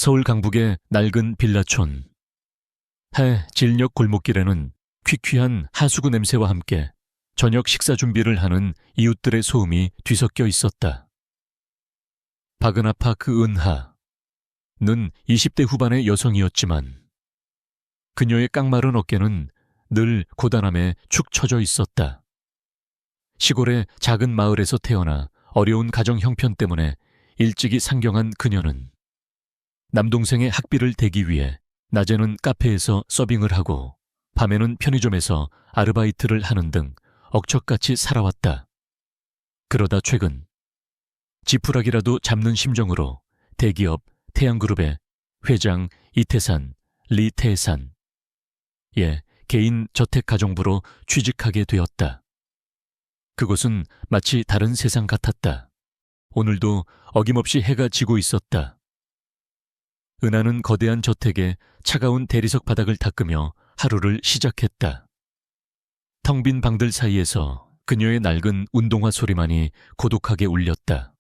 서울 강북의 낡은 빌라촌. 해 진력 골목길에는 퀴퀴한 하수구 냄새와 함께 저녁 식사 준비를 하는 이웃들의 소음이 뒤섞여 있었다. 바그나파크 은하는 20대 후반의 여성이었지만 그녀의 깡마른 어깨는 늘 고단함에 축 처져 있었다. 시골의 작은 마을에서 태어나 어려운 가정 형편 때문에 일찍이 상경한 그녀는 남동생의 학비를 대기 위해 낮에는 카페에서 서빙을 하고 밤에는 편의점에서 아르바이트를 하는 등 억척같이 살아왔다. 그러다 최근 지푸라기라도 잡는 심정으로 대기업 태양그룹의 회장 이태산, 리태산 개인 저택가정부로 취직하게 되었다. 그곳은 마치 다른 세상 같았다. 오늘도 어김없이 해가 지고 있었다. 은하는 거대한 저택에 차가운 대리석 바닥을 닦으며 하루를 시작했다. 텅 빈 방들 사이에서 그녀의 낡은 운동화 소리만이 고독하게 울렸다.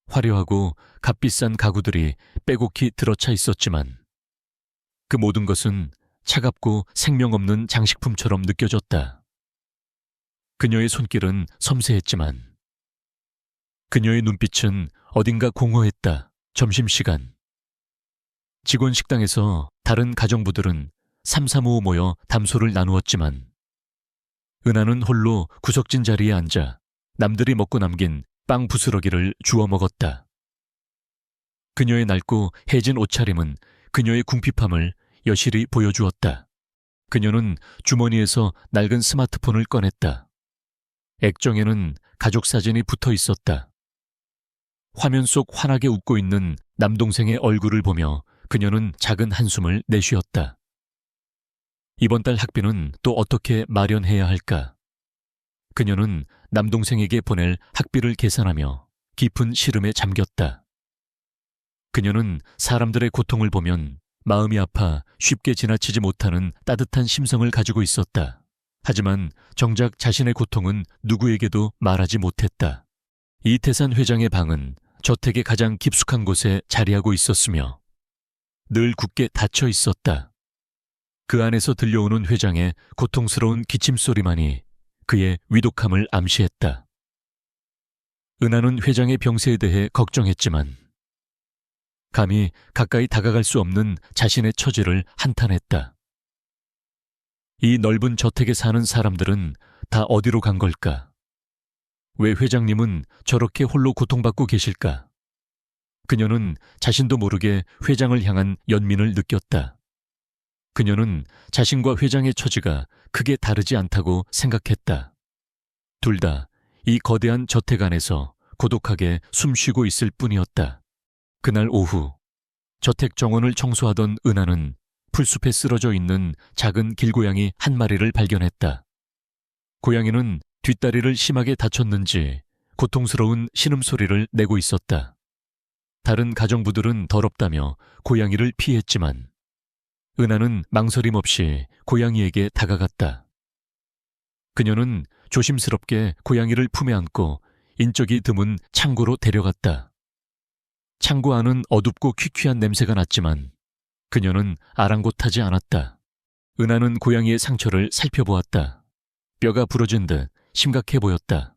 화려하고 값비싼 가구들이 빼곡히 들어차 있었지만 그 모든 것은 차갑고 생명 없는 장식품처럼 느껴졌다. 그녀의 손길은 섬세했지만 그녀의 눈빛은 어딘가 공허했다. 점심시간. 직원 식당에서 다른 가정부들은 삼삼오오 모여 담소를 나누었지만 은하는 홀로 구석진 자리에 앉아 남들이 먹고 남긴 빵 부스러기를 주워 먹었다. 그녀의 낡고 해진 옷차림은 그녀의 궁핍함을 여실히 보여주었다. 그녀는 주머니에서 낡은 스마트폰을 꺼냈다. 액정에는 가족 사진이 붙어 있었다. 화면 속 환하게 웃고 있는 남동생의 얼굴을 보며 그녀는 작은 한숨을 내쉬었다. 이번 달 학비는 또 어떻게 마련해야 할까? 그녀는 남동생에게 보낼 학비를 계산하며 깊은 시름에 잠겼다. 그녀는 사람들의 고통을 보면 마음이 아파 쉽게 지나치지 못하는 따뜻한 심성을 가지고 있었다. 하지만 정작 자신의 고통은 누구에게도 말하지 못했다. 이태산 회장의 방은 저택의 가장 깊숙한 곳에 자리하고 있었으며 늘 굳게 닫혀 있었다. 그 안에서 들려오는 회장의 고통스러운 기침소리만이 그의 위독함을 암시했다. 은하는 회장의 병세에 대해 걱정했지만 감히 가까이 다가갈 수 없는 자신의 처지를 한탄했다. 이 넓은 저택에 사는 사람들은 다 어디로 간 걸까? 왜 회장님은 저렇게 홀로 고통받고 계실까? 그녀는 자신도 모르게 회장을 향한 연민을 느꼈다. 그녀는 자신과 회장의 처지가 크게 다르지 않다고 생각했다. 둘 다 이 거대한 저택 안에서 고독하게 숨쉬고 있을 뿐이었다. 그날 오후 저택 정원을 청소하던 은하는 풀숲에 쓰러져 있는 작은 길고양이 한 마리를 발견했다. 고양이는 뒷다리를 심하게 다쳤는지 고통스러운 신음소리를 내고 있었다. 다른 가정부들은 더럽다며 고양이를 피했지만 은하는 망설임 없이 고양이에게 다가갔다. 그녀는 조심스럽게 고양이를 품에 안고 인적이 드문 창고로 데려갔다. 창고 안은 어둡고 퀴퀴한 냄새가 났지만 그녀는 아랑곳하지 않았다. 은하는 고양이의 상처를 살펴보았다. 뼈가 부러진 듯 심각해 보였다.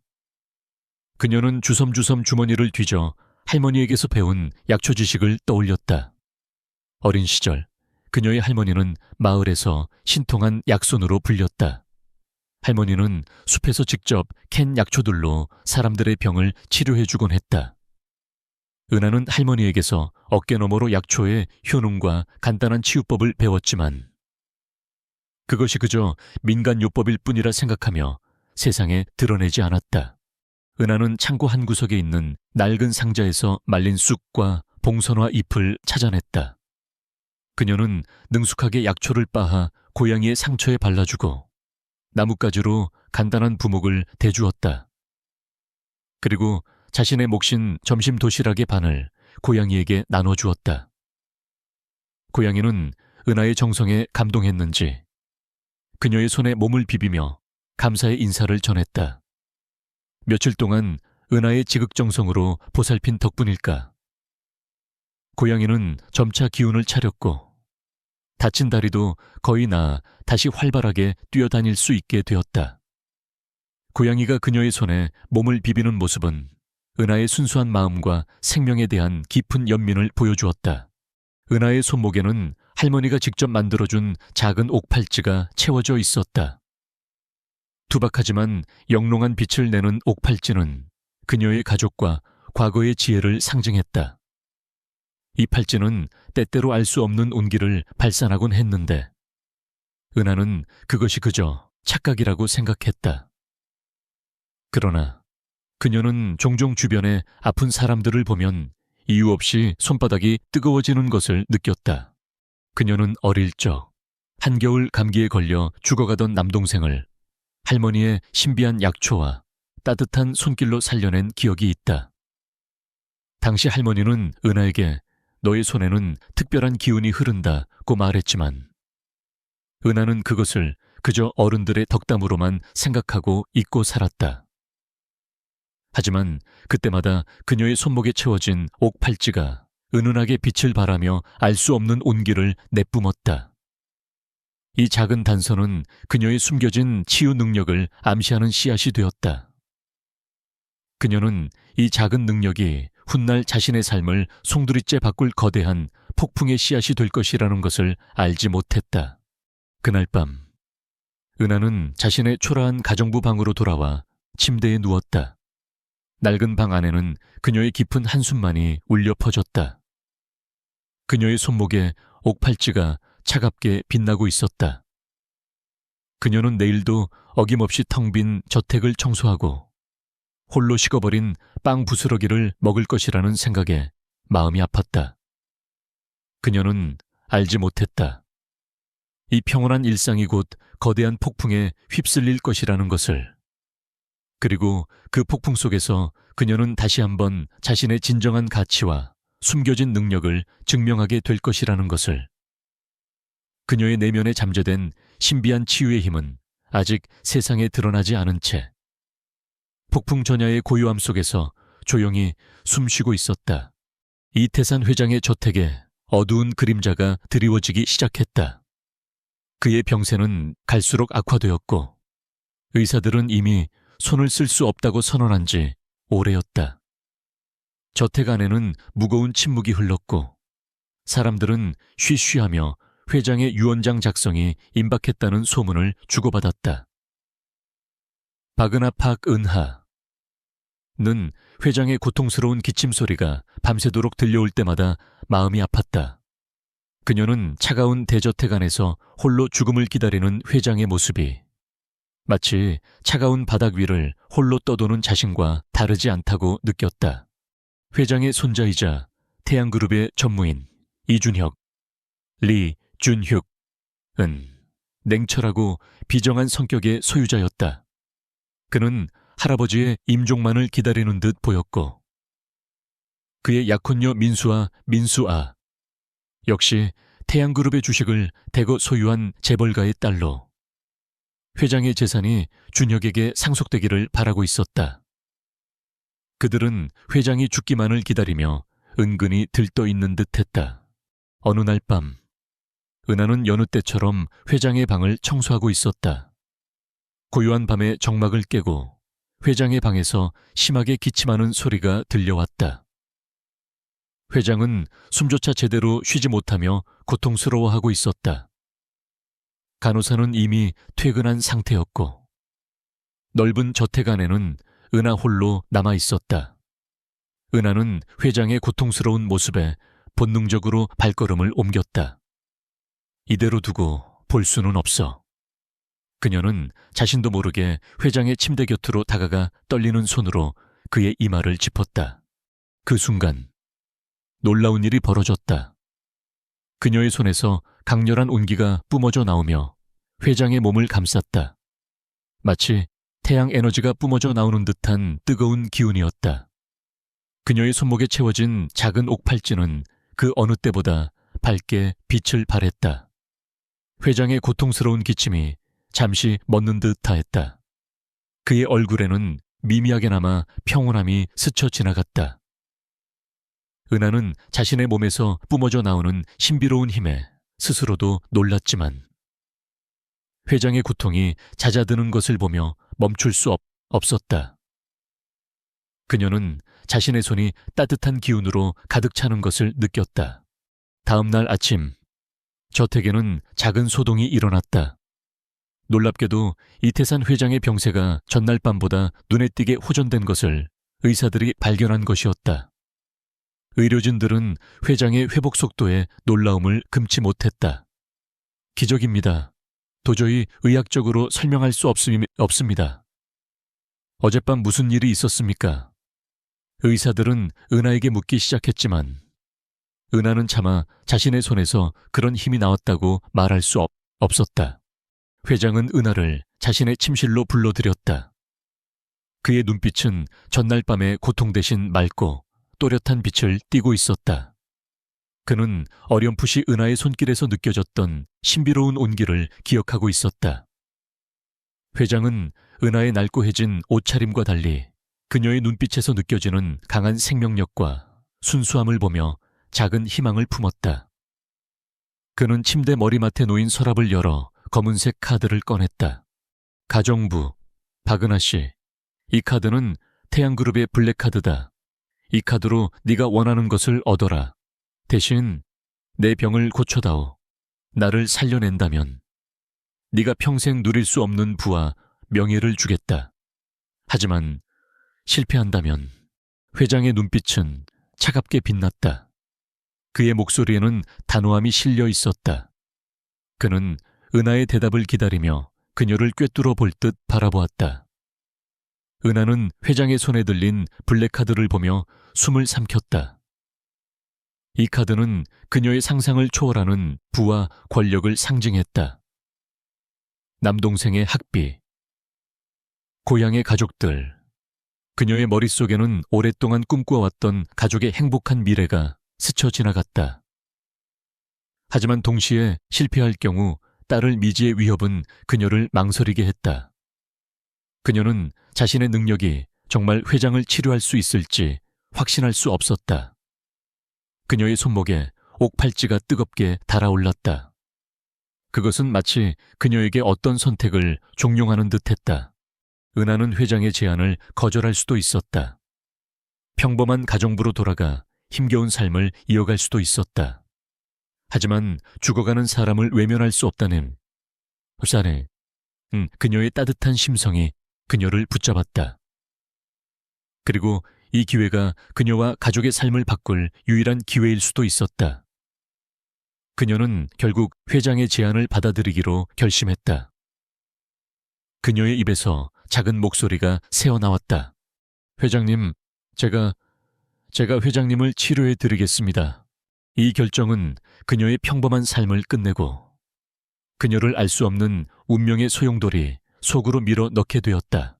그녀는 주섬주섬 주머니를 뒤져 할머니에게서 배운 약초 지식을 떠올렸다. 어린 시절 그녀의 할머니는 마을에서 신통한 약손으로 불렸다. 할머니는 숲에서 직접 캔 약초들로 사람들의 병을 치료해주곤 했다. 은하는 할머니에게서 어깨너머로 약초의 효능과 간단한 치유법을 배웠지만 그것이 그저 민간요법일 뿐이라 생각하며 세상에 드러내지 않았다. 은하는 창고 한 구석에 있는 낡은 상자에서 말린 쑥과 봉선화 잎을 찾아냈다. 그녀는 능숙하게 약초를 빻아 고양이의 상처에 발라주고 나뭇가지로 간단한 부목을 대주었다. 그리고 자신의 몫인 점심 도시락의 반을 고양이에게 나눠주었다. 고양이는 은하의 정성에 감동했는지 그녀의 손에 몸을 비비며 감사의 인사를 전했다. 며칠 동안 은하의 지극정성으로 보살핀 덕분일까? 고양이는 점차 기운을 차렸고 다친 다리도 거의 나아 다시 활발하게 뛰어다닐 수 있게 되었다. 고양이가 그녀의 손에 몸을 비비는 모습은 은하의 순수한 마음과 생명에 대한 깊은 연민을 보여주었다. 은하의 손목에는 할머니가 직접 만들어준 작은 옥팔찌가 채워져 있었다. 투박하지만 영롱한 빛을 내는 옥팔찌는 그녀의 가족과 과거의 지혜를 상징했다. 이 팔찌는 때때로 알 수 없는 온기를 발산하곤 했는데 은하는 그것이 그저 착각이라고 생각했다. 그러나 그녀는 종종 주변에 아픈 사람들을 보면 이유 없이 손바닥이 뜨거워지는 것을 느꼈다. 그녀는 어릴 적 한겨울 감기에 걸려 죽어가던 남동생을 할머니의 신비한 약초와 따뜻한 손길로 살려낸 기억이 있다. 당시 할머니는 은하에게 너의 손에는 특별한 기운이 흐른다고 말했지만 은하는 그것을 그저 어른들의 덕담으로만 생각하고 잊고 살았다. 하지만 그때마다 그녀의 손목에 채워진 옥팔찌가 은은하게 빛을 발하며 알 수 없는 온기를 내뿜었다. 이 작은 단서는 그녀의 숨겨진 치유 능력을 암시하는 씨앗이 되었다. 그녀는 이 작은 능력이 훗날 자신의 삶을 송두리째 바꿀 거대한 폭풍의 씨앗이 될 것이라는 것을 알지 못했다. 그날 밤, 은하는 자신의 초라한 가정부 방으로 돌아와 침대에 누웠다. 낡은 방 안에는 그녀의 깊은 한숨만이 울려 퍼졌다. 그녀의 손목에 옥팔찌가 차갑게 빛나고 있었다. 그녀는 내일도 어김없이 텅 빈 저택을 청소하고 홀로 식어버린 빵 부스러기를 먹을 것이라는 생각에 마음이 아팠다. 그녀는 알지 못했다. 이 평온한 일상이 곧 거대한 폭풍에 휩쓸릴 것이라는 것을. 그리고 그 폭풍 속에서 그녀는 다시 한번 자신의 진정한 가치와 숨겨진 능력을 증명하게 될 것이라는 것을. 그녀의 내면에 잠재된 신비한 치유의 힘은 아직 세상에 드러나지 않은 채 폭풍 전야의 고요함 속에서 조용히 숨쉬고 있었다. 이태산 회장의 저택에 어두운 그림자가 드리워지기 시작했다. 그의 병세는 갈수록 악화되었고 의사들은 이미 손을 쓸 수 없다고 선언한 지 오래였다. 저택 안에는 무거운 침묵이 흘렀고 사람들은 쉬쉬하며 회장의 유언장 작성이 임박했다는 소문을 주고받았다. 바그나 박은하는 회장의 고통스러운 기침 소리가 밤새도록 들려올 때마다 마음이 아팠다. 그녀는 차가운 대저택 안에서 홀로 죽음을 기다리는 회장의 모습이 마치 차가운 바닥 위를 홀로 떠도는 자신과 다르지 않다고 느꼈다. 회장의 손자이자 태양그룹의 전무인 이준혁, 리준혁은 냉철하고 비정한 성격의 소유자였다. 그는 할아버지의 임종만을 기다리는 듯 보였고 그의 약혼녀 민수와 민수아 역시 태양그룹의 주식을 대거 소유한 재벌가의 딸로 회장의 재산이 준혁에게 상속되기를 바라고 있었다. 그들은 회장이 죽기만을 기다리며 은근히 들떠있는 듯했다. 어느 날 밤, 은하는 여느 때처럼 회장의 방을 청소하고 있었다. 고요한 밤에 정막을 깨고 회장의 방에서 심하게 기침하는 소리가 들려왔다. 회장은 숨조차 제대로 쉬지 못하며 고통스러워하고 있었다. 간호사는 이미 퇴근한 상태였고 넓은 저택 안에는 은하 홀로 남아 있었다. 은하는 회장의 고통스러운 모습에 본능적으로 발걸음을 옮겼다. 이대로 두고 볼 수는 없어. 그녀는 자신도 모르게 회장의 침대 곁으로 다가가 떨리는 손으로 그의 이마를 짚었다. 그 순간 놀라운 일이 벌어졌다. 그녀의 손에서 강렬한 온기가 뿜어져 나오며 회장의 몸을 감쌌다. 마치 태양 에너지가 뿜어져 나오는 듯한 뜨거운 기운이었다. 그녀의 손목에 채워진 작은 옥팔찌는 그 어느 때보다 밝게 빛을 발했다. 회장의 고통스러운 기침이 잠시 멎는 듯하였다. 그의 얼굴에는 미미하게나마 평온함이 스쳐 지나갔다. 은하는 자신의 몸에서 뿜어져 나오는 신비로운 힘에 스스로도 놀랐지만 회장의 고통이 잦아드는 것을 보며 멈출 수 없었다. 그녀는 자신의 손이 따뜻한 기운으로 가득 차는 것을 느꼈다. 다음 날 아침, 저택에는 작은 소동이 일어났다. 놀랍게도 이태산 회장의 병세가 전날 밤보다 눈에 띄게 호전된 것을 의사들이 발견한 것이었다. 의료진들은 회장의 회복 속도에 놀라움을 금치 못했다. 기적입니다. 도저히 의학적으로 설명할 수 없습니다. 어젯밤 무슨 일이 있었습니까? 의사들은 은하에게 묻기 시작했지만 은하는 차마 자신의 손에서 그런 힘이 나왔다고 말할 수 없었다. 회장은 은하를 자신의 침실로 불러들였다. 그의 눈빛은 전날 밤의 고통 대신 맑고 또렷한 빛을 띠고 있었다. 그는 어렴풋이 은하의 손길에서 느껴졌던 신비로운 온기를 기억하고 있었다. 회장은 은하의 날고해진 옷차림과 달리 그녀의 눈빛에서 느껴지는 강한 생명력과 순수함을 보며 작은 희망을 품었다. 그는 침대 머리맡에 놓인 서랍을 열어 검은색 카드를 꺼냈다. 가정부, 박은하 씨. 이 카드는 태양그룹의 블랙카드다. 이 카드로 네가 원하는 것을 얻어라. 대신 내 병을 고쳐다오. 나를 살려낸다면 네가 평생 누릴 수 없는 부와 명예를 주겠다. 하지만 실패한다면 회장의 눈빛은 차갑게 빛났다. 그의 목소리에는 단호함이 실려 있었다. 그는 은하의 대답을 기다리며 그녀를 꿰뚫어 볼 듯 바라보았다. 은하는 회장의 손에 들린 블랙카드를 보며 숨을 삼켰다. 이 카드는 그녀의 상상을 초월하는 부와 권력을 상징했다. 남동생의 학비, 고향의 가족들, 그녀의 머릿속에는 오랫동안 꿈꿔왔던 가족의 행복한 미래가 스쳐 지나갔다. 하지만 동시에 실패할 경우 딸을 미지의 위협은 그녀를 망설이게 했다. 그녀는 자신의 능력이 정말 회장을 치료할 수 있을지 확신할 수 없었다. 그녀의 손목에 옥팔찌가 뜨겁게 달아올랐다. 그것은 마치 그녀에게 어떤 선택을 종용하는 듯했다. 은하는 회장의 제안을 거절할 수도 있었다. 평범한 가정부로 돌아가 힘겨운 삶을 이어갈 수도 있었다. 하지만 죽어가는 사람을 외면할 수 없다는 그녀의 따뜻한 심성이 그녀를 붙잡았다. 그리고 이 기회가 그녀와 가족의 삶을 바꿀 유일한 기회일 수도 있었다. 그녀는 결국 회장의 제안을 받아들이기로 결심했다. 그녀의 입에서 작은 목소리가 새어나왔다. 회장님, 제가 회장님을 치료해 드리겠습니다. 이 결정은 그녀의 평범한 삶을 끝내고 그녀를 알 수 없는 운명의 소용돌이 속으로 밀어 넣게 되었다.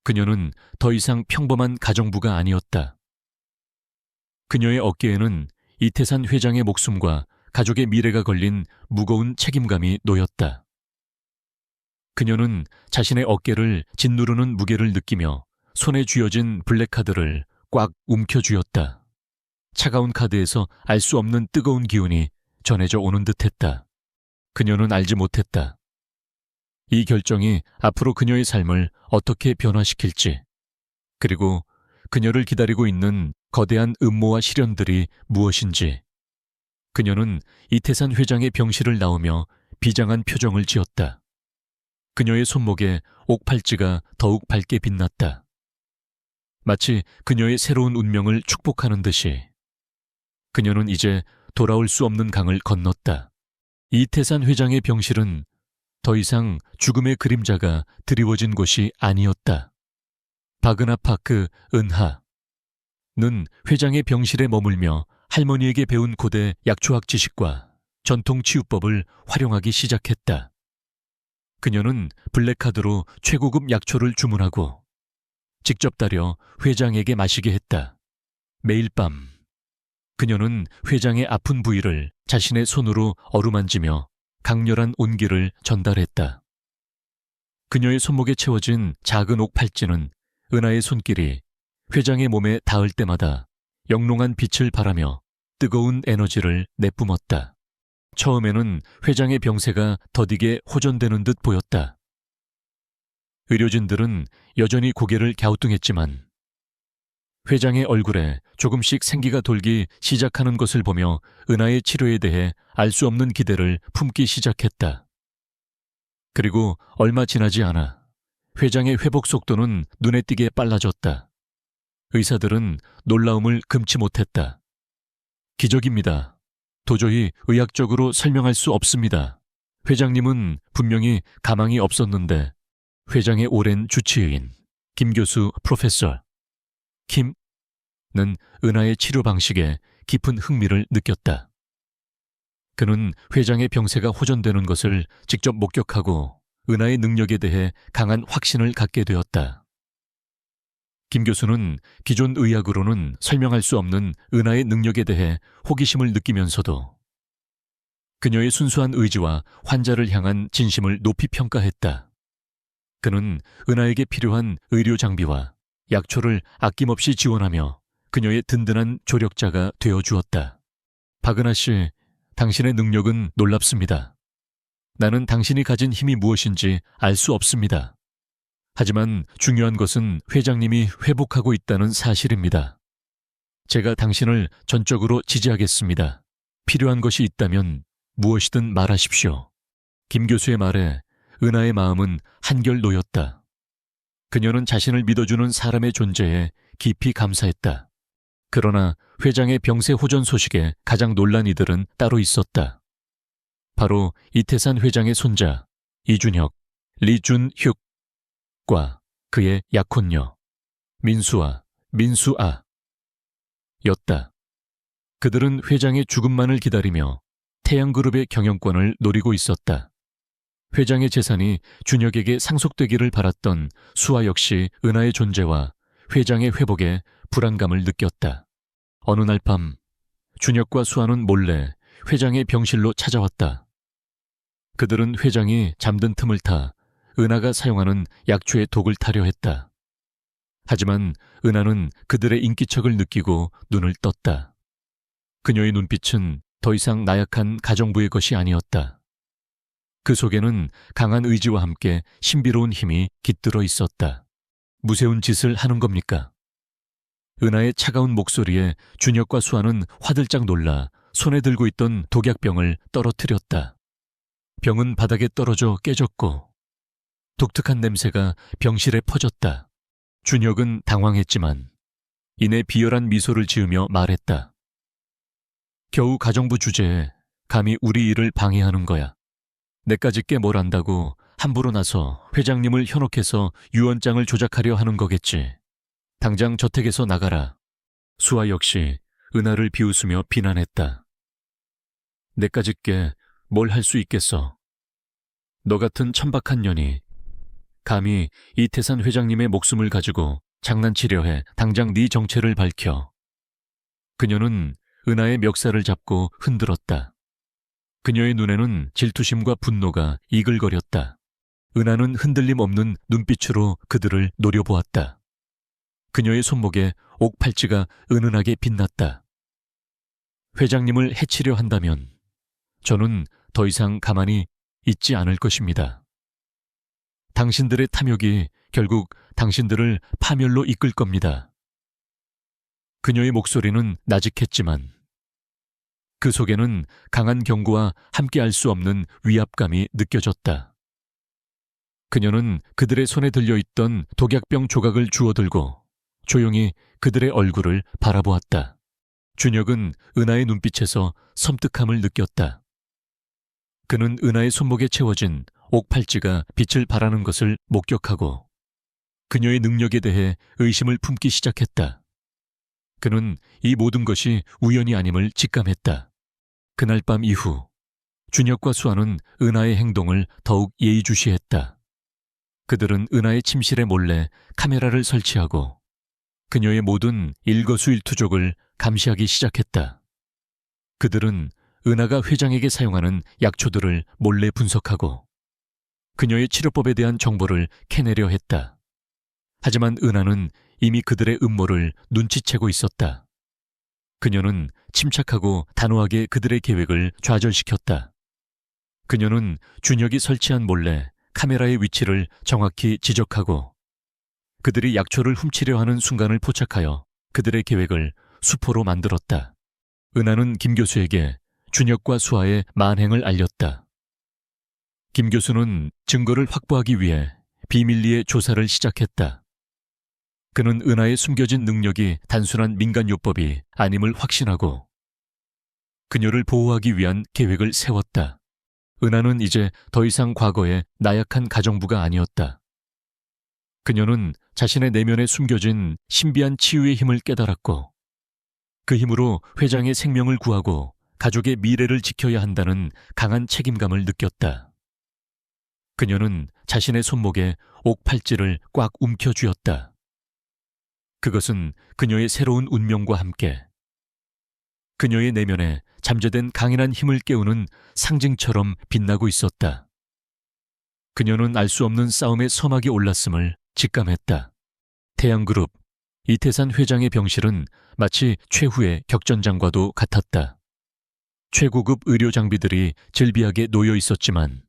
그녀는 더 이상 평범한 가정부가 아니었다. 그녀의 어깨에는 이태산 회장의 목숨과 가족의 미래가 걸린 무거운 책임감이 놓였다. 그녀는 자신의 어깨를 짓누르는 무게를 느끼며 손에 쥐어진 블랙카드를 꽉 움켜쥐었다. 차가운 카드에서 알 수 없는 뜨거운 기운이 전해져 오는 듯했다. 그녀는 알지 못했다. 이 결정이 앞으로 그녀의 삶을 어떻게 변화시킬지, 그리고 그녀를 기다리고 있는 거대한 음모와 시련들이 무엇인지. 그녀는 이태산 회장의 병실을 나오며 비장한 표정을 지었다. 그녀의 손목에 옥팔찌가 더욱 밝게 빛났다. 마치 그녀의 새로운 운명을 축복하는 듯이. 그녀는 이제 돌아올 수 없는 강을 건넜다. 이태산 회장의 병실은 더 이상 죽음의 그림자가 드리워진 곳이 아니었다. 박은하 파크 은하는 회장의 병실에 머물며 할머니에게 배운 고대 약초학 지식과 전통 치유법을 활용하기 시작했다. 그녀는 블랙카드로 최고급 약초를 주문하고 직접 따려 회장에게 마시게 했다. 매일 밤 그녀는 회장의 아픈 부위를 자신의 손으로 어루만지며 강렬한 온기를 전달했다. 그녀의 손목에 채워진 작은 옥팔찌는 은하의 손길이 회장의 몸에 닿을 때마다 영롱한 빛을 발하며 뜨거운 에너지를 내뿜었다. 처음에는 회장의 병세가 더디게 호전되는 듯 보였다. 의료진들은 여전히 고개를 갸우뚱했지만 회장의 얼굴에 조금씩 생기가 돌기 시작하는 것을 보며 은하의 치료에 대해 알 수 없는 기대를 품기 시작했다. 그리고 얼마 지나지 않아 회장의 회복 속도는 눈에 띄게 빨라졌다. 의사들은 놀라움을 금치 못했다. 기적입니다. 도저히 의학적으로 설명할 수 없습니다. 회장님은 분명히 가망이 없었는데 회장의 오랜 주치의인 김 교수 프로페서 김은 은하의 치료 방식에 깊은 흥미를 느꼈다. 그는 회장의 병세가 호전되는 것을 직접 목격하고 은하의 능력에 대해 강한 확신을 갖게 되었다. 김 교수는 기존 의학으로는 설명할 수 없는 은하의 능력에 대해 호기심을 느끼면서도 그녀의 순수한 의지와 환자를 향한 진심을 높이 평가했다. 그는 은하에게 필요한 의료 장비와 약초를 아낌없이 지원하며 그녀의 든든한 조력자가 되어 주었다. 박은하 씨, 당신의 능력은 놀랍습니다. 나는 당신이 가진 힘이 무엇인지 알 수 없습니다. 하지만 중요한 것은 회장님이 회복하고 있다는 사실입니다. 제가 당신을 전적으로 지지하겠습니다. 필요한 것이 있다면 무엇이든 말하십시오. 김 교수의 말에 은하의 마음은 한결 놓였다. 그녀는 자신을 믿어주는 사람의 존재에 깊이 감사했다. 그러나 회장의 병세 호전 소식에 가장 놀란 이들은 따로 있었다. 바로 이태산 회장의 손자 이준혁, 리준혁과 그의 약혼녀 민수아, 민수아 였다. 그들은 회장의 죽음만을 기다리며 태양그룹의 경영권을 노리고 있었다. 회장의 재산이 준혁에게 상속되기를 바랐던 수아 역시 은하의 존재와 회장의 회복에 불안감을 느꼈다. 어느 날 밤 준혁과 수아는 몰래 회장의 병실로 찾아왔다. 그들은 회장이 잠든 틈을 타 은하가 사용하는 약초의 독을 타려 했다. 하지만 은하는 그들의 인기척을 느끼고 눈을 떴다. 그녀의 눈빛은 더 이상 나약한 가정부의 것이 아니었다. 그 속에는 강한 의지와 함께 신비로운 힘이 깃들어 있었다. 무서운 짓을 하는 겁니까? 은하의 차가운 목소리에 준혁과 수아는 화들짝 놀라 손에 들고 있던 독약병을 떨어뜨렸다. 병은 바닥에 떨어져 깨졌고 독특한 냄새가 병실에 퍼졌다. 준혁은 당황했지만 이내 비열한 미소를 지으며 말했다. 겨우 가정부 주제에 감히 우리 일을 방해하는 거야. 내까지 꽤 뭘 안다고 함부로 나서 회장님을 현혹해서 유언장을 조작하려 하는 거겠지. 당장 저택에서 나가라. 수아 역시 은하를 비웃으며 비난했다. 내까지 꽤 뭘 할 수 있겠어. 너 같은 천박한 년이 감히 이태산 회장님의 목숨을 가지고 장난치려 해 당장 네 정체를 밝혀. 그녀는 은하의 멱살을 잡고 흔들었다. 그녀의 눈에는 질투심과 분노가 이글거렸다. 은하는 흔들림 없는 눈빛으로 그들을 노려보았다. 그녀의 손목에 옥팔찌가 은은하게 빛났다. 회장님을 해치려 한다면 저는 더 이상 가만히 있지 않을 것입니다. 당신들의 탐욕이 결국 당신들을 파멸로 이끌 겁니다. 그녀의 목소리는 나직했지만 그 속에는 강한 경고와 함께 알 수 없는 위압감이 느껴졌다. 그녀는 그들의 손에 들려있던 독약병 조각을 주워들고 조용히 그들의 얼굴을 바라보았다. 준혁은 은하의 눈빛에서 섬뜩함을 느꼈다. 그는 은하의 손목에 채워진 옥팔찌가 빛을 발하는 것을 목격하고 그녀의 능력에 대해 의심을 품기 시작했다. 그는 이 모든 것이 우연이 아님을 직감했다. 그날 밤 이후 준혁과 수아는 은하의 행동을 더욱 예의주시했다. 그들은 은하의 침실에 몰래 카메라를 설치하고 그녀의 모든 일거수일투족을 감시하기 시작했다. 그들은 은하가 회장에게 사용하는 약초들을 몰래 분석하고 그녀의 치료법에 대한 정보를 캐내려 했다. 하지만 은하는 이미 그들의 음모를 눈치채고 있었다. 그녀는 침착하고 단호하게 그들의 계획을 좌절시켰다. 그녀는 준혁이 설치한 몰래 카메라의 위치를 정확히 지적하고 그들이 약초를 훔치려 하는 순간을 포착하여 그들의 계획을 수포로 만들었다. 은하는 김 교수에게 준혁과 수아의 만행을 알렸다. 김 교수는 증거를 확보하기 위해 비밀리에 조사를 시작했다. 그는 은하의 숨겨진 능력이 단순한 민간요법이 아님을 확신하고 그녀를 보호하기 위한 계획을 세웠다. 은하는 이제 더 이상 과거의 나약한 가정부가 아니었다. 그녀는 자신의 내면에 숨겨진 신비한 치유의 힘을 깨달았고 그 힘으로 회장의 생명을 구하고 가족의 미래를 지켜야 한다는 강한 책임감을 느꼈다. 그녀는 자신의 손목에 옥팔찌를 꽉 움켜쥐었다. 그것은 그녀의 새로운 운명과 함께 그녀의 내면에 잠재된 강인한 힘을 깨우는 상징처럼 빛나고 있었다. 그녀는 알 수 없는 싸움의 서막이 올랐음을 직감했다. 태양그룹, 이태산 회장의 병실은 마치 최후의 격전장과도 같았다. 최고급 의료 장비들이 즐비하게 놓여 있었지만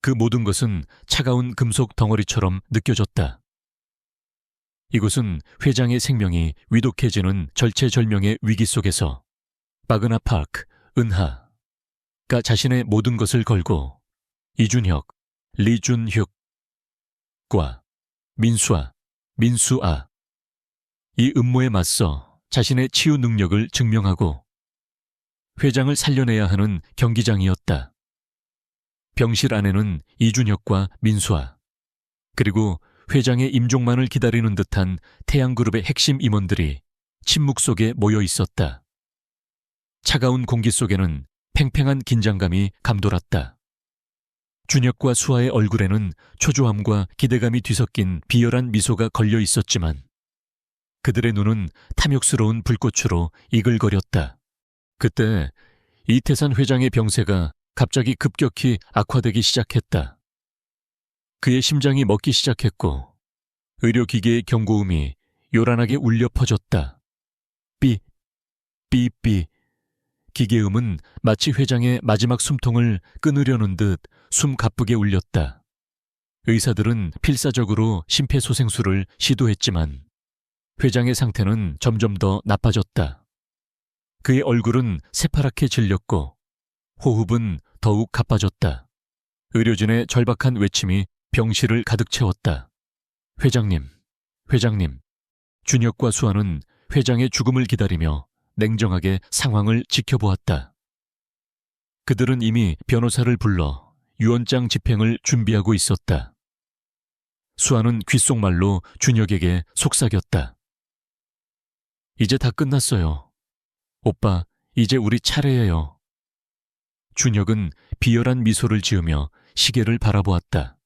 그 모든 것은 차가운 금속 덩어리처럼 느껴졌다. 이곳은 회장의 생명이 위독해지는 절체절명의 위기 속에서 바그나 파크, 은하가 자신의 모든 것을 걸고 이준혁, 리준혁과 민수아 이 음모에 맞서 자신의 치유 능력을 증명하고 회장을 살려내야 하는 경기장이었다. 병실 안에는 이준혁과 민수아 그리고 회장의 임종만을 기다리는 듯한 태양그룹의 핵심 임원들이 침묵 속에 모여 있었다. 차가운 공기 속에는 팽팽한 긴장감이 감돌았다. 준혁과 수아의 얼굴에는 초조함과 기대감이 뒤섞인 비열한 미소가 걸려 있었지만 그들의 눈은 탐욕스러운 불꽃으로 이글거렸다. 그때 이태산 회장의 병세가 갑자기 급격히 악화되기 시작했다. 그의 심장이 멎기 시작했고 의료기계의 경고음이 요란하게 울려 퍼졌다. 삐삐삐. 기계음은 마치 회장의 마지막 숨통을 끊으려는 듯 숨 가쁘게 울렸다. 의사들은 필사적으로 심폐소생술을 시도했지만 회장의 상태는 점점 더 나빠졌다. 그의 얼굴은 새파랗게 질렸고 호흡은 더욱 가빠졌다. 의료진의 절박한 외침이 병실을 가득 채웠다. 회장님. 준혁과 수아는 회장의 죽음을 기다리며 냉정하게 상황을 지켜보았다. 그들은 이미 변호사를 불러 유언장 집행을 준비하고 있었다. 수아는 귓속말로 준혁에게 속삭였다. 이제 다 끝났어요. 오빠, 이제 우리 차례예요. 준혁은 비열한 미소를 지으며 시계를 바라보았다.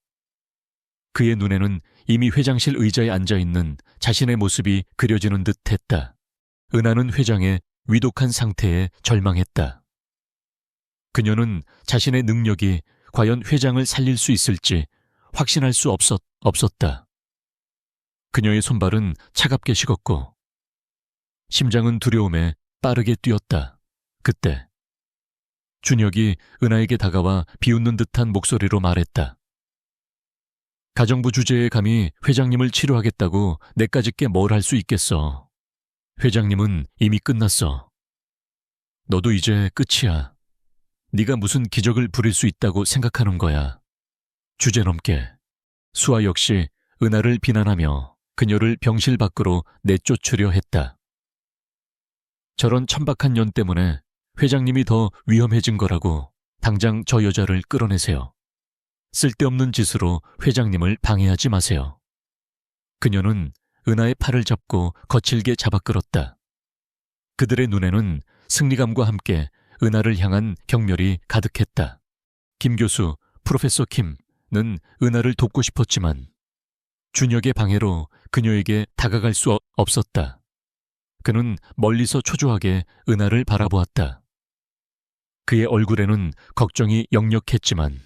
그의 눈에는 이미 회장실 의자에 앉아있는 자신의 모습이 그려지는 듯 했다. 은하는 회장의 위독한 상태에 절망했다. 그녀는 자신의 능력이 과연 회장을 살릴 수 있을지 확신할 수 없었다. 그녀의 손발은 차갑게 식었고 심장은 두려움에 빠르게 뛰었다. 그때 준혁이 은하에게 다가와 비웃는 듯한 목소리로 말했다. 가정부 주제에 감히 회장님을 치료하겠다고 내까짓 게 뭘 할 수 있겠어. 회장님은 이미 끝났어. 너도 이제 끝이야. 네가 무슨 기적을 부릴 수 있다고 생각하는 거야. 주제넘게 수아 역시 은하를 비난하며 그녀를 병실 밖으로 내쫓으려 했다. 저런 천박한 년 때문에 회장님이 더 위험해진 거라고 당장 저 여자를 끌어내세요. 쓸데없는 짓으로 회장님을 방해하지 마세요. 그녀는 은하의 팔을 잡고 거칠게 잡아끌었다. 그들의 눈에는 승리감과 함께 은하를 향한 경멸이 가득했다. 김 교수, 프로페서 킴은 은하를 돕고 싶었지만 준혁의 방해로 그녀에게 다가갈 수 없었다. 그는 멀리서 초조하게 은하를 바라보았다. 그의 얼굴에는 걱정이 역력했지만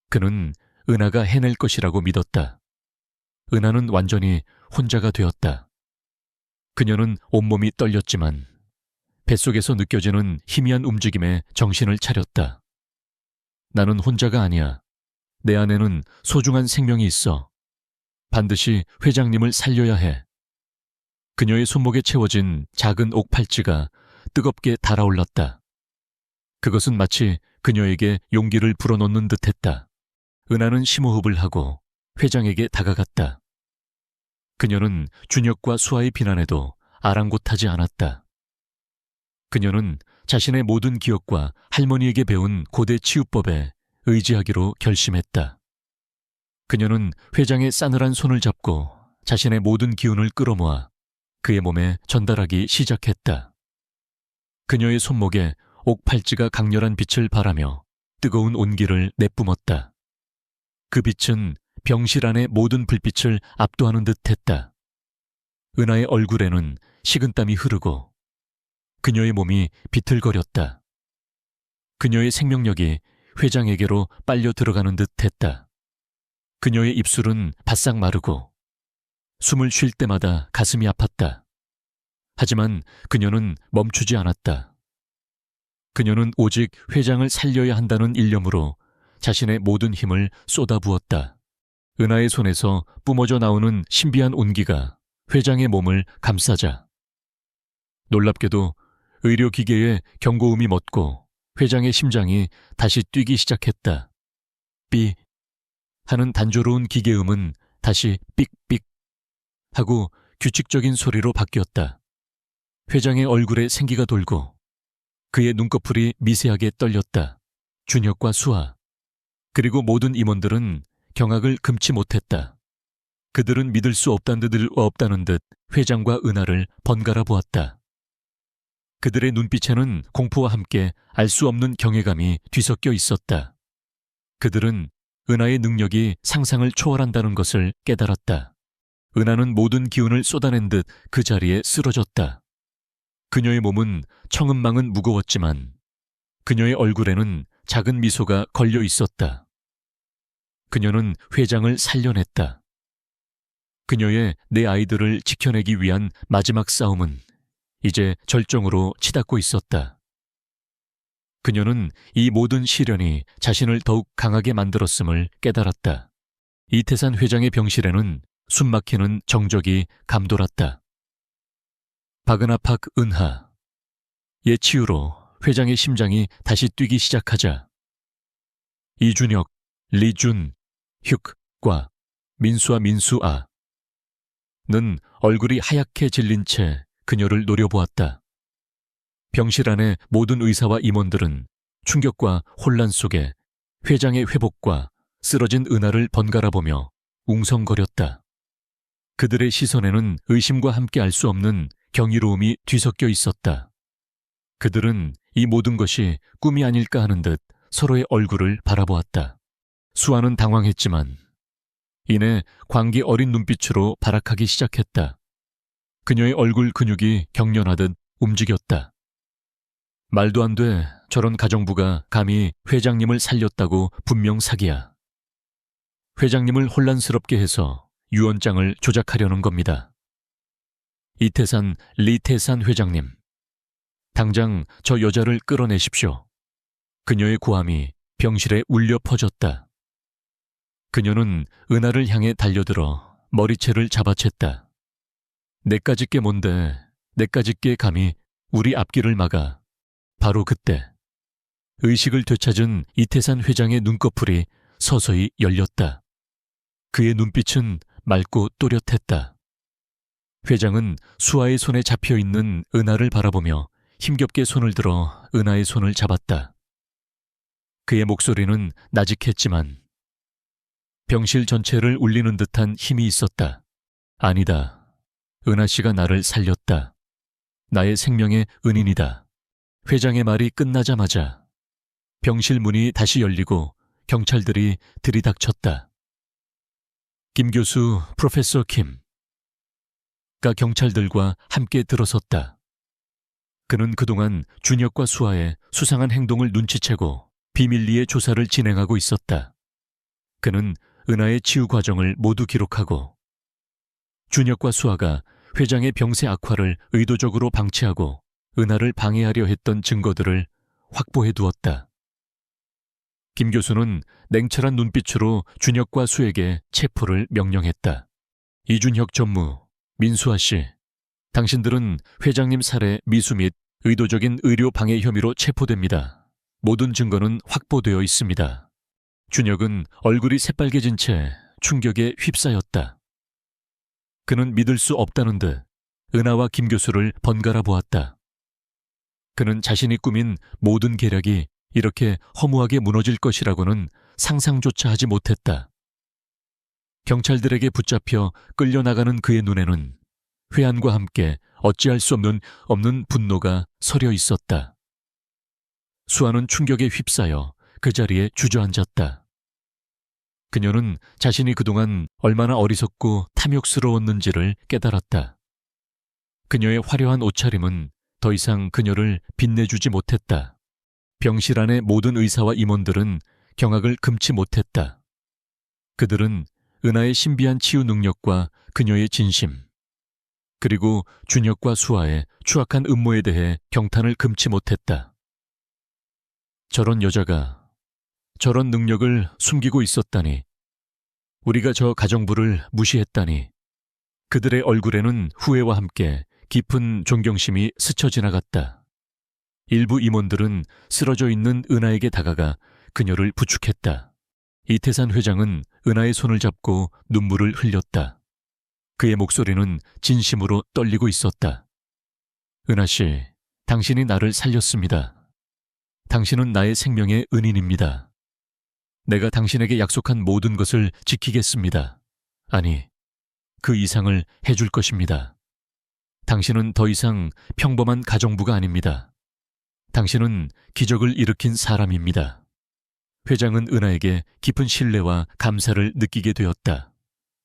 그는 은하가 해낼 것이라고 믿었다. 은하는 완전히 혼자가 되었다. 그녀는 온몸이 떨렸지만 뱃속에서 느껴지는 희미한 움직임에 정신을 차렸다. 나는 혼자가 아니야. 내 안에는 소중한 생명이 있어. 반드시 회장님을 살려야 해. 그녀의 손목에 채워진 작은 옥팔찌가 뜨겁게 달아올랐다. 그것은 마치 그녀에게 용기를 불어넣는 듯했다. 은하는 심호흡을 하고 회장에게 다가갔다. 그녀는 준혁과 수아의 비난에도 아랑곳하지 않았다. 그녀는 자신의 모든 기억과 할머니에게 배운 고대 치유법에 의지하기로 결심했다. 그녀는 회장의 싸늘한 손을 잡고 자신의 모든 기운을 끌어모아 그의 몸에 전달하기 시작했다. 그녀의 손목에 옥팔찌가 강렬한 빛을 발하며 뜨거운 온기를 내뿜었다. 그 빛은 병실 안의 모든 불빛을 압도하는 듯했다. 은하의 얼굴에는 식은땀이 흐르고 그녀의 몸이 비틀거렸다. 그녀의 생명력이 회장에게로 빨려 들어가는 듯했다. 그녀의 입술은 바싹 마르고 숨을 쉴 때마다 가슴이 아팠다. 하지만 그녀는 멈추지 않았다. 그녀는 오직 회장을 살려야 한다는 일념으로 자신의 모든 힘을 쏟아부었다. 은하의 손에서 뿜어져 나오는 신비한 온기가 회장의 몸을 감싸자 놀랍게도 의료기계의 경고음이 멎고 회장의 심장이 다시 뛰기 시작했다. 삐 하는 단조로운 기계음은 다시 삑삑 하고 규칙적인 소리로 바뀌었다. 회장의 얼굴에 생기가 돌고 그의 눈꺼풀이 미세하게 떨렸다. 준혁과 수아 그리고 모든 임원들은 경악을 금치 못했다. 그들은 믿을 수 없다는 듯 회장과 은하를 번갈아 보았다. 그들의 눈빛에는 공포와 함께 알 수 없는 경외감이 뒤섞여 있었다. 그들은 은하의 능력이 상상을 초월한다는 것을 깨달았다. 은하는 모든 기운을 쏟아낸 듯 그 자리에 쓰러졌다. 그녀의 몸은 청은망은 무거웠지만 그녀의 얼굴에는 작은 미소가 걸려 있었다. 그녀는 회장을 살려냈다. 그녀의 내 아이들을 지켜내기 위한 마지막 싸움은 이제 절정으로 치닫고 있었다. 그녀는 이 모든 시련이 자신을 더욱 강하게 만들었음을 깨달았다. 이태산 회장의 병실에는 숨막히는 정적이 감돌았다. 박은하팍 은하. 옛 치유로 회장의 심장이 다시 뛰기 시작하자 이준혁, 리준, 휉과 민수와 민수아 는 얼굴이 하얗게 질린 채 그녀를 노려보았다. 병실 안의 모든 의사와 임원들은 충격과 혼란 속에 회장의 회복과 쓰러진 은하를 번갈아보며 웅성거렸다. 그들의 시선에는 의심과 함께 알 수 없는 경이로움이 뒤섞여 있었다. 그들은 이 모든 것이 꿈이 아닐까 하는 듯 서로의 얼굴을 바라보았다. 수아는 당황했지만 이내 광기 어린 눈빛으로 발악하기 시작했다. 그녀의 얼굴 근육이 경련하듯 움직였다. 말도 안 돼. 저런 가정부가 감히 회장님을 살렸다고 분명 사기야. 회장님을 혼란스럽게 해서 유언장을 조작하려는 겁니다. 이태산, 리태산 회장님. 당장 저 여자를 끌어내십시오. 그녀의 고함이 병실에 울려 퍼졌다. 그녀는 은하를 향해 달려들어 머리채를 잡아챘다. 내까짓 게 뭔데, 내까짓 게 감히 우리 앞길을 막아. 바로 그때 의식을 되찾은 이태산 회장의 눈꺼풀이 서서히 열렸다. 그의 눈빛은 맑고 또렷했다. 회장은 수아의 손에 잡혀있는 은하를 바라보며 힘겹게 손을 들어 은하의 손을 잡았다. 그의 목소리는 나직했지만 병실 전체를 울리는 듯한 힘이 있었다. 아니다. 은하 씨가 나를 살렸다. 나의 생명의 은인이다. 회장의 말이 끝나자마자 병실 문이 다시 열리고 경찰들이 들이닥쳤다. 김 교수, 프로페서 킴가 경찰들과 함께 들어섰다. 그는 그동안 준혁과 수아의 수상한 행동을 눈치채고 비밀리에 조사를 진행하고 있었다. 그는 은하의 치유 과정을 모두 기록하고 준혁과 수아가 회장의 병세 악화를 의도적으로 방치하고 은하를 방해하려 했던 증거들을 확보해 두었다. 김 교수는 냉철한 눈빛으로 준혁과 수에게 체포를 명령했다. 이준혁 전무, 민수아 씨, 당신들은 회장님 살해 미수 및 의도적인 의료 방해 혐의로 체포됩니다. 모든 증거는 확보되어 있습니다. 준혁은 얼굴이 새빨개진 채 충격에 휩싸였다. 그는 믿을 수 없다는 듯 은하와 김 교수를 번갈아 보았다. 그는 자신이 꾸민 모든 계략이 이렇게 허무하게 무너질 것이라고는 상상조차 하지 못했다. 경찰들에게 붙잡혀 끌려나가는 그의 눈에는 회한과 함께 어찌할 수 없는 분노가 서려 있었다. 수아는 충격에 휩싸여 그 자리에 주저앉았다. 그녀는 자신이 그동안 얼마나 어리석고 탐욕스러웠는지를 깨달았다. 그녀의 화려한 옷차림은 더 이상 그녀를 빛내주지 못했다. 병실 안의 모든 의사와 임원들은 경악을 금치 못했다. 그들은 은하의 신비한 치유 능력과 그녀의 진심, 그리고 준혁과 수아의 추악한 음모에 대해 경탄을 금치 못했다. 저런 여자가 저런 능력을 숨기고 있었다니, 우리가 저 가정부를 무시했다니. 그들의 얼굴에는 후회와 함께 깊은 존경심이 스쳐 지나갔다. 일부 임원들은 쓰러져 있는 은하에게 다가가 그녀를 부축했다. 이태산 회장은 은하의 손을 잡고 눈물을 흘렸다. 그의 목소리는 진심으로 떨리고 있었다. 은하 씨, 당신이 나를 살렸습니다. 당신은 나의 생명의 은인입니다. 내가 당신에게 약속한 모든 것을 지키겠습니다. 아니, 그 이상을 해줄 것입니다. 당신은 더 이상 평범한 가정부가 아닙니다. 당신은 기적을 일으킨 사람입니다. 회장은 은하에게 깊은 신뢰와 감사를 느끼게 되었다.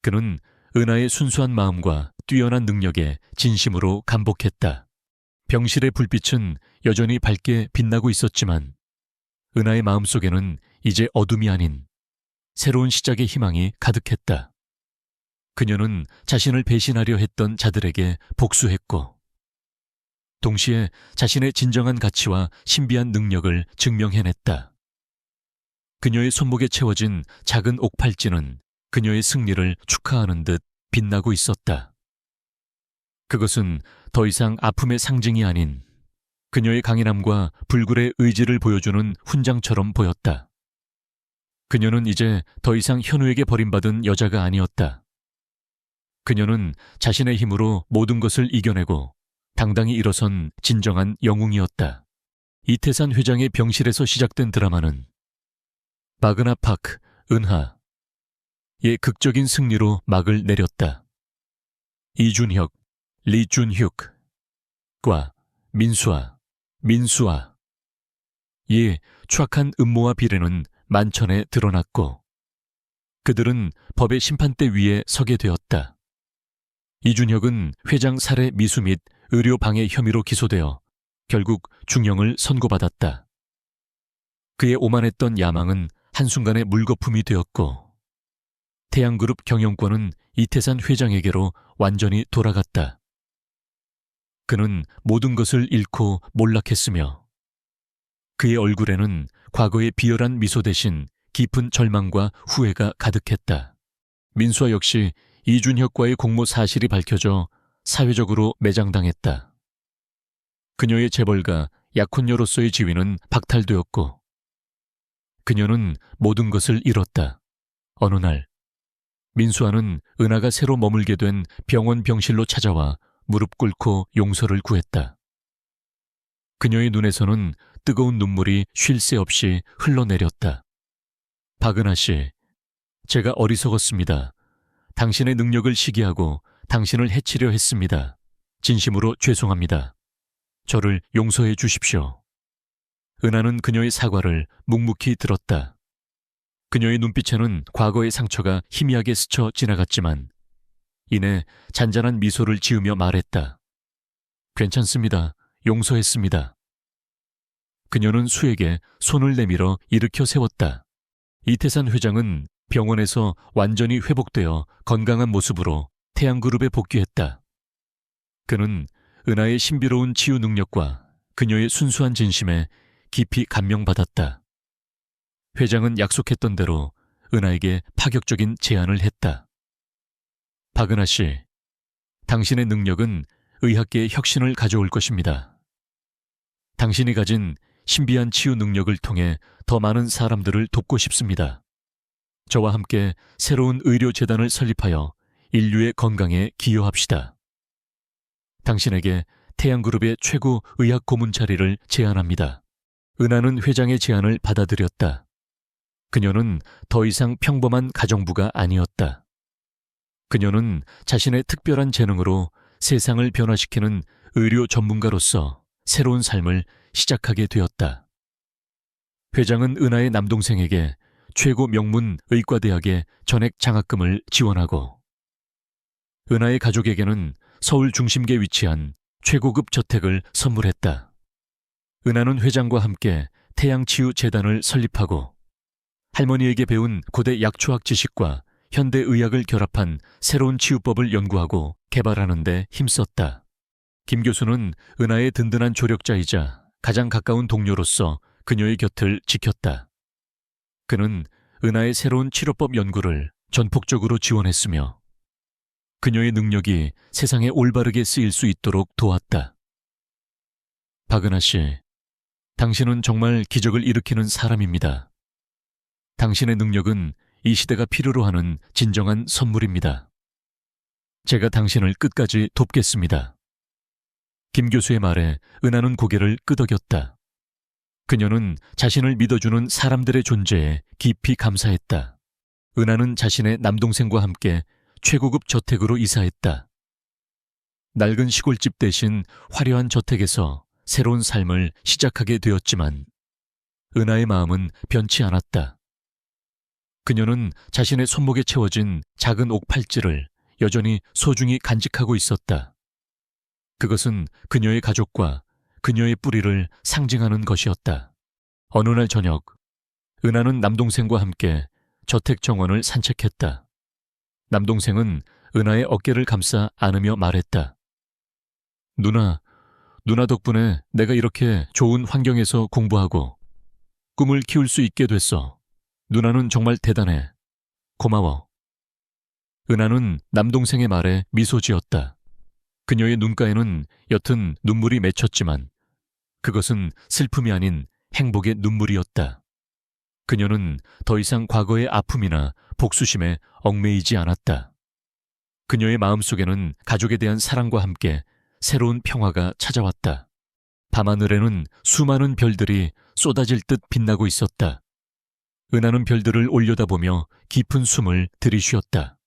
그는 은하의 순수한 마음과 뛰어난 능력에 진심으로 감복했다. 병실의 불빛은 여전히 밝게 빛나고 있었지만 은하의 마음속에는 이제 어둠이 아닌 새로운 시작의 희망이 가득했다. 그녀는 자신을 배신하려 했던 자들에게 복수했고 동시에 자신의 진정한 가치와 신비한 능력을 증명해냈다. 그녀의 손목에 채워진 작은 옥팔찌는 그녀의 승리를 축하하는 듯 빛나고 있었다. 그것은 더 이상 아픔의 상징이 아닌 그녀의 강인함과 불굴의 의지를 보여주는 훈장처럼 보였다. 그녀는 이제 더 이상 현우에게 버림받은 여자가 아니었다. 그녀는 자신의 힘으로 모든 것을 이겨내고 당당히 일어선 진정한 영웅이었다. 이태산 회장의 병실에서 시작된 드라마는 바그나 파크, 은하의 극적인 승리로 막을 내렸다. 이준혁, 리준혁과 민수아. 이 추악한 음모와 비례는 만천에 드러났고 그들은 법의 심판대 위에 서게 되었다. 이준혁은 회장 살해 미수 및 의료 방해 혐의로 기소되어 결국 중형을 선고받았다. 그의 오만했던 야망은 한순간에 물거품이 되었고 태양그룹 경영권은 이태산 회장에게로 완전히 돌아갔다. 그는 모든 것을 잃고 몰락했으며 그의 얼굴에는 과거의 비열한 미소 대신 깊은 절망과 후회가 가득했다. 민수아 역시 이준혁과의 공모 사실이 밝혀져 사회적으로 매장당했다. 그녀의 재벌가 약혼녀로서의 지위는 박탈되었고 그녀는 모든 것을 잃었다. 어느 날 민수아는 은하가 새로 머물게 된 병원 병실로 찾아와 무릎 꿇고 용서를 구했다. 그녀의 눈에서는 뜨거운 눈물이 쉴 새 없이 흘러내렸다. 박은하 씨, 제가 어리석었습니다. 당신의 능력을 시기하고 당신을 해치려 했습니다. 진심으로 죄송합니다. 저를 용서해 주십시오. 은하는 그녀의 사과를 묵묵히 들었다. 그녀의 눈빛에는 과거의 상처가 희미하게 스쳐 지나갔지만 이내 잔잔한 미소를 지으며 말했다. 괜찮습니다. 용서했습니다. 그녀는 수에게 손을 내밀어 일으켜 세웠다. 이태산 회장은 병원에서 완전히 회복되어 건강한 모습으로 태양그룹에 복귀했다. 그는 은하의 신비로운 치유 능력과 그녀의 순수한 진심에 깊이 감명받았다. 회장은 약속했던 대로 은하에게 파격적인 제안을 했다. 박은하 씨, 당신의 능력은 의학계의 혁신을 가져올 것입니다. 당신이 가진 신비한 치유 능력을 통해 더 많은 사람들을 돕고 싶습니다. 저와 함께 새로운 의료재단을 설립하여 인류의 건강에 기여합시다. 당신에게 태양그룹의 최고 의학 고문 자리를 제안합니다. 은하는 회장의 제안을 받아들였다. 그녀는 더 이상 평범한 가정부가 아니었다. 그녀는 자신의 특별한 재능으로 세상을 변화시키는 의료 전문가로서 새로운 삶을 시작하게 되었다. 회장은 은하의 남동생에게 최고 명문 의과대학의 전액 장학금을 지원하고 은하의 가족에게는 서울 중심계에 위치한 최고급 저택을 선물했다. 은하는 회장과 함께 태양치유재단을 설립하고 할머니에게 배운 고대 약초학 지식과 현대의학을 결합한 새로운 치유법을 연구하고 개발하는 데 힘썼다. 김 교수는 은하의 든든한 조력자이자 가장 가까운 동료로서 그녀의 곁을 지켰다. 그는 은하의 새로운 치료법 연구를 전폭적으로 지원했으며 그녀의 능력이 세상에 올바르게 쓰일 수 있도록 도왔다. 박은하 씨, 당신은 정말 기적을 일으키는 사람입니다. 당신의 능력은 이 시대가 필요로 하는 진정한 선물입니다. 제가 당신을 끝까지 돕겠습니다. 김 교수의 말에 은하는 고개를 끄덕였다. 그녀는 자신을 믿어주는 사람들의 존재에 깊이 감사했다. 은하는 자신의 남동생과 함께 최고급 저택으로 이사했다. 낡은 시골집 대신 화려한 저택에서 새로운 삶을 시작하게 되었지만 은하의 마음은 변치 않았다. 그녀는 자신의 손목에 채워진 작은 옥 팔찌를 여전히 소중히 간직하고 있었다. 그것은 그녀의 가족과 그녀의 뿌리를 상징하는 것이었다. 어느 날 저녁, 은하는 남동생과 함께 저택 정원을 산책했다. 남동생은 은하의 어깨를 감싸 안으며 말했다. 누나 덕분에 내가 이렇게 좋은 환경에서 공부하고 꿈을 키울 수 있게 됐어. 누나는 정말 대단해. 고마워. 은하는 남동생의 말에 미소 지었다. 그녀의 눈가에는 옅은 눈물이 맺혔지만 그것은 슬픔이 아닌 행복의 눈물이었다. 그녀는 더 이상 과거의 아픔이나 복수심에 얽매이지 않았다. 그녀의 마음속에는 가족에 대한 사랑과 함께 새로운 평화가 찾아왔다. 밤하늘에는 수많은 별들이 쏟아질 듯 빛나고 있었다. 은하는 별들을 올려다보며 깊은 숨을 들이쉬었다.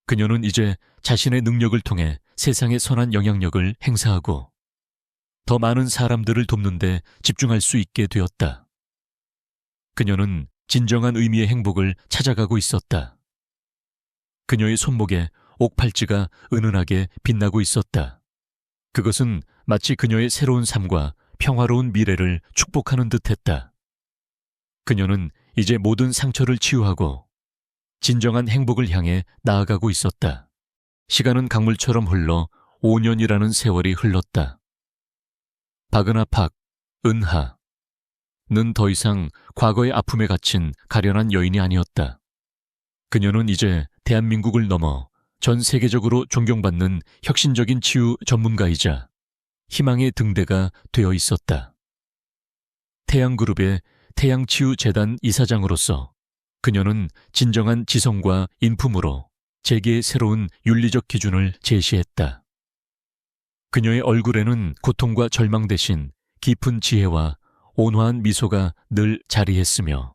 그녀는 이제 자신의 능력을 통해 세상에 선한 영향력을 행사하고 더 많은 사람들을 돕는 데 집중할 수 있게 되었다. 그녀는 진정한 의미의 행복을 찾아가고 있었다. 그녀의 손목에 옥팔찌가 은은하게 빛나고 있었다. 그것은 마치 그녀의 새로운 삶과 평화로운 미래를 축복하는 듯했다. 그녀는 이제 모든 상처를 치유하고 진정한 행복을 향해 나아가고 있었다. 시간은 강물처럼 흘러 5년이라는 세월이 흘렀다. 박은하 은하는 더 이상 과거의 아픔에 갇힌 가련한 여인이 아니었다. 그녀는 이제 대한민국을 넘어 전 세계적으로 존경받는 혁신적인 치유 전문가이자 희망의 등대가 되어 있었다. 태양그룹의 태양치유재단 이사장으로서 그녀는 진정한 지성과 인품으로 재계의 새로운 윤리적 기준을 제시했다. 그녀의 얼굴에는 고통과 절망 대신 깊은 지혜와 온화한 미소가 늘 자리했으며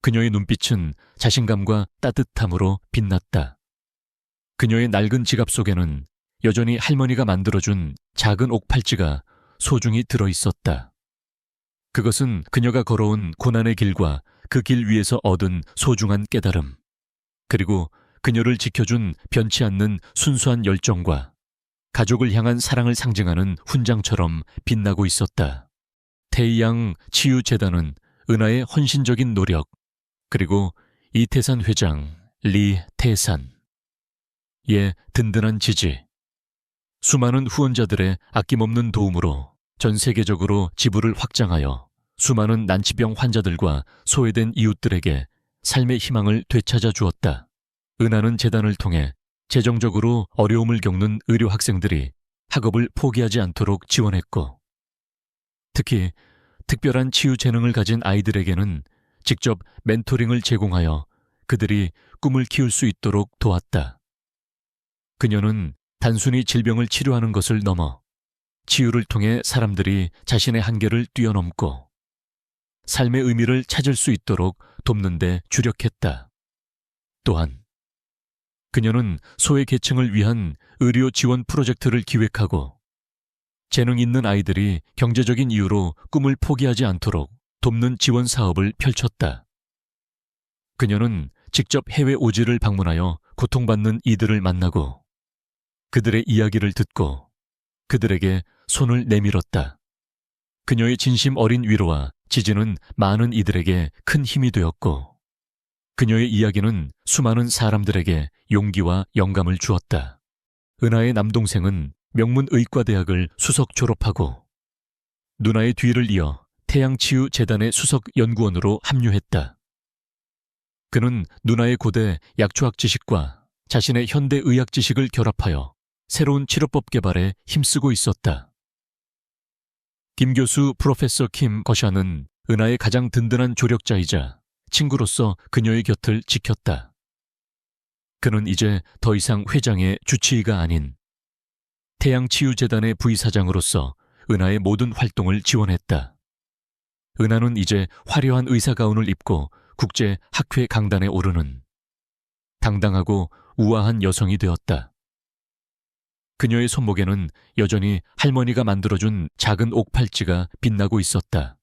그녀의 눈빛은 자신감과 따뜻함으로 빛났다. 그녀의 낡은 지갑 속에는 여전히 할머니가 만들어준 작은 옥팔찌가 소중히 들어있었다. 그것은 그녀가 걸어온 고난의 길과 그 길 위에서 얻은 소중한 깨달음, 그리고 그녀를 지켜준 변치 않는 순수한 열정과 가족을 향한 사랑을 상징하는 훈장처럼 빛나고 있었다. 태양 치유재단은 은하의 헌신적인 노력, 그리고 이태산 회장, 리태산의 든든한 지지, 수많은 후원자들의 아낌없는 도움으로 전 세계적으로 지부를 확장하여 수많은 난치병 환자들과 소외된 이웃들에게 삶의 희망을 되찾아 주었다. 은하는 재단을 통해 재정적으로 어려움을 겪는 의료 학생들이 학업을 포기하지 않도록 지원했고, 특히 특별한 치유 재능을 가진 아이들에게는 직접 멘토링을 제공하여 그들이 꿈을 키울 수 있도록 도왔다. 그녀는 단순히 질병을 치료하는 것을 넘어 치유를 통해 사람들이 자신의 한계를 뛰어넘고 삶의 의미를 찾을 수 있도록 돕는 데 주력했다. 또한 그녀는 소외 계층을 위한 의료 지원 프로젝트를 기획하고 재능 있는 아이들이 경제적인 이유로 꿈을 포기하지 않도록 돕는 지원 사업을 펼쳤다. 그녀는 직접 해외 오지를 방문하여 고통받는 이들을 만나고 그들의 이야기를 듣고 그들에게 손을 내밀었다. 그녀의 진심 어린 위로와 지지는 많은 이들에게 큰 힘이 되었고, 그녀의 이야기는 수많은 사람들에게 용기와 영감을 주었다. 은하의 남동생은 명문의과대학을 수석 졸업하고 누나의 뒤를 이어 태양치유재단의 수석 연구원으로 합류했다. 그는 누나의 고대 약초학 지식과 자신의 현대 의학 지식을 결합하여 새로운 치료법 개발에 힘쓰고 있었다. 김 교수 프로페서 킴 거샤는 은하의 가장 든든한 조력자이자 친구로서 그녀의 곁을 지켰다. 그는 이제 더 이상 회장의 주치의가 아닌 태양치유재단의 부의사장으로서 은하의 모든 활동을 지원했다. 은하는 이제 화려한 의사가운을 입고 국제 학회 강단에 오르는 당당하고 우아한 여성이 되었다. 그녀의 손목에는 여전히 할머니가 만들어준 작은 옥팔찌가 빛나고 있었다.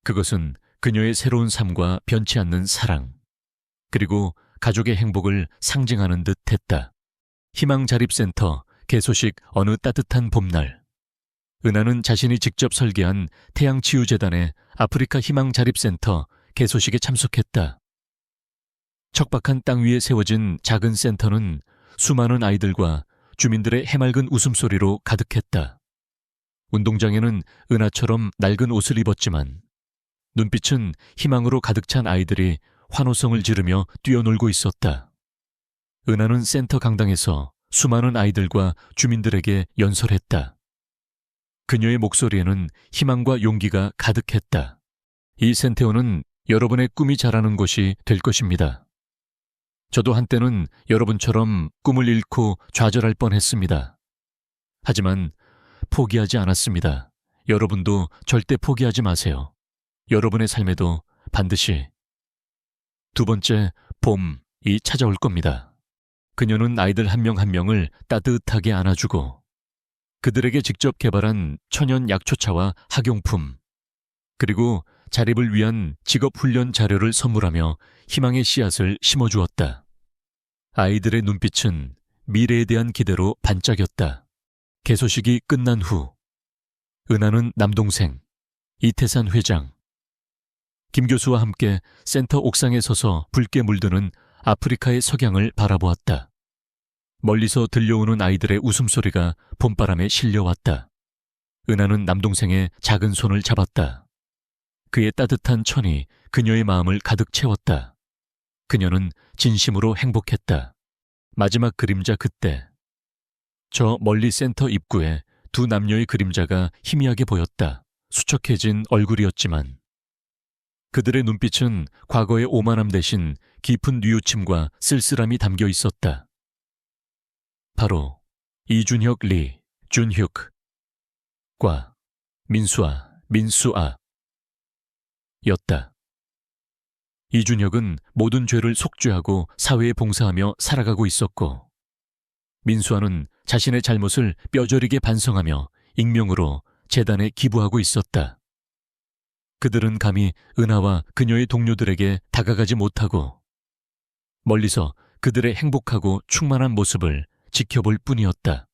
그것은 그녀의 새로운 삶과 변치 않는 사랑, 그리고 가족의 행복을 상징하는 듯 했다. 희망자립센터 개소식 어느 따뜻한 봄날, 은하는 자신이 직접 설계한 태양치유재단의 아프리카 희망자립센터 개소식에 참석했다. 척박한 땅 위에 세워진 작은 센터는 수많은 아이들과 주민들의 해맑은 웃음소리로 가득했다. 운동장에는 은하처럼 낡은 옷을 입었지만 눈빛은 희망으로 가득 찬 아이들이 환호성을 지르며 뛰어놀고 있었다. 은하는 센터 강당에서 수많은 아이들과 주민들에게 연설했다. 그녀의 목소리에는 희망과 용기가 가득했다. 이 센테오는 여러분의 꿈이 자라는 곳이 될 것입니다. 저도 한때는 여러분처럼 꿈을 잃고 좌절할 뻔했습니다. 하지만 포기하지 않았습니다. 여러분도 절대 포기하지 마세요. 여러분의 삶에도 반드시 두 번째 봄이 찾아올 겁니다. 그녀는 아이들 한 명 한 명을 따뜻하게 안아주고 그들에게 직접 개발한 천연 약초차와 학용품, 그리고 자립을 위한 직업훈련 자료를 선물하며 희망의 씨앗을 심어주었다. 아이들의 눈빛은 미래에 대한 기대로 반짝였다. 개소식이 끝난 후 은하는 남동생, 이태산 회장, 김 교수와 함께 센터 옥상에 서서 붉게 물드는 아프리카의 석양을 바라보았다. 멀리서 들려오는 아이들의 웃음소리가 봄바람에 실려왔다. 은하는 남동생의 작은 손을 잡았다. 그의 따뜻한 천이 그녀의 마음을 가득 채웠다. 그녀는 진심으로 행복했다. 마지막 그림자 그때, 저 멀리 센터 입구에 두 남녀의 그림자가 희미하게 보였다. 수척해진 얼굴이었지만 그들의 눈빛은 과거의 오만함 대신 깊은 뉘우침과 쓸쓸함이 담겨 있었다. 바로 이준혁 리, 준혁과 민수아 였다. 이준혁은 모든 죄를 속죄하고 사회에 봉사하며 살아가고 있었고, 민수아는 자신의 잘못을 뼈저리게 반성하며 익명으로 재단에 기부하고 있었다. 그들은 감히 은하와 그녀의 동료들에게 다가가지 못하고 멀리서 그들의 행복하고 충만한 모습을 지켜볼 뿐이었다.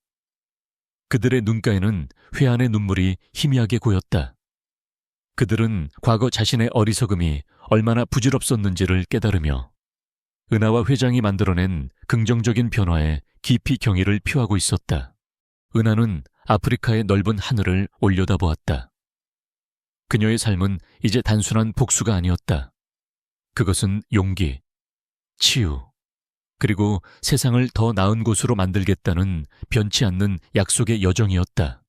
그들의 눈가에는 회한의 눈물이 희미하게 고였다. 그들은 과거 자신의 어리석음이 얼마나 부질없었는지를 깨달으며 은하와 회장이 만들어낸 긍정적인 변화에 깊이 경의를 표하고 있었다. 은하는 아프리카의 넓은 하늘을 올려다보았다. 그녀의 삶은 이제 단순한 복수가 아니었다. 그것은 용기, 치유, 그리고 세상을 더 나은 곳으로 만들겠다는 변치 않는 약속의 여정이었다.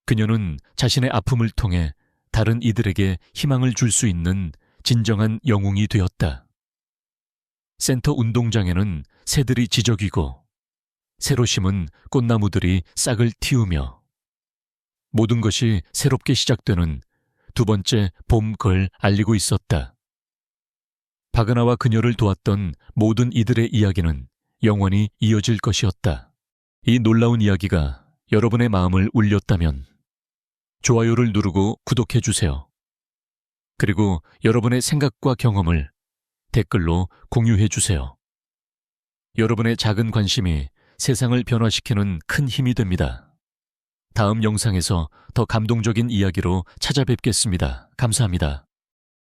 그녀는 자신의 아픔을 통해 다른 이들에게 희망을 줄 수 있는 진정한 영웅이 되었다. 센터 운동장에는 새들이 지저귀고 새로 심은 꽃나무들이 싹을 틔우며 모든 것이 새롭게 시작되는 두 번째 봄걸 알리고 있었다. 바그나와 그녀를 도왔던 모든 이들의 이야기는 영원히 이어질 것이었다. 이 놀라운 이야기가 여러분의 마음을 울렸다면 좋아요를 누르고 구독해주세요. 그리고 여러분의 생각과 경험을 댓글로 공유해주세요. 여러분의 작은 관심이 세상을 변화시키는 큰 힘이 됩니다. 다음 영상에서 더 감동적인 이야기로 찾아뵙겠습니다. 감사합니다.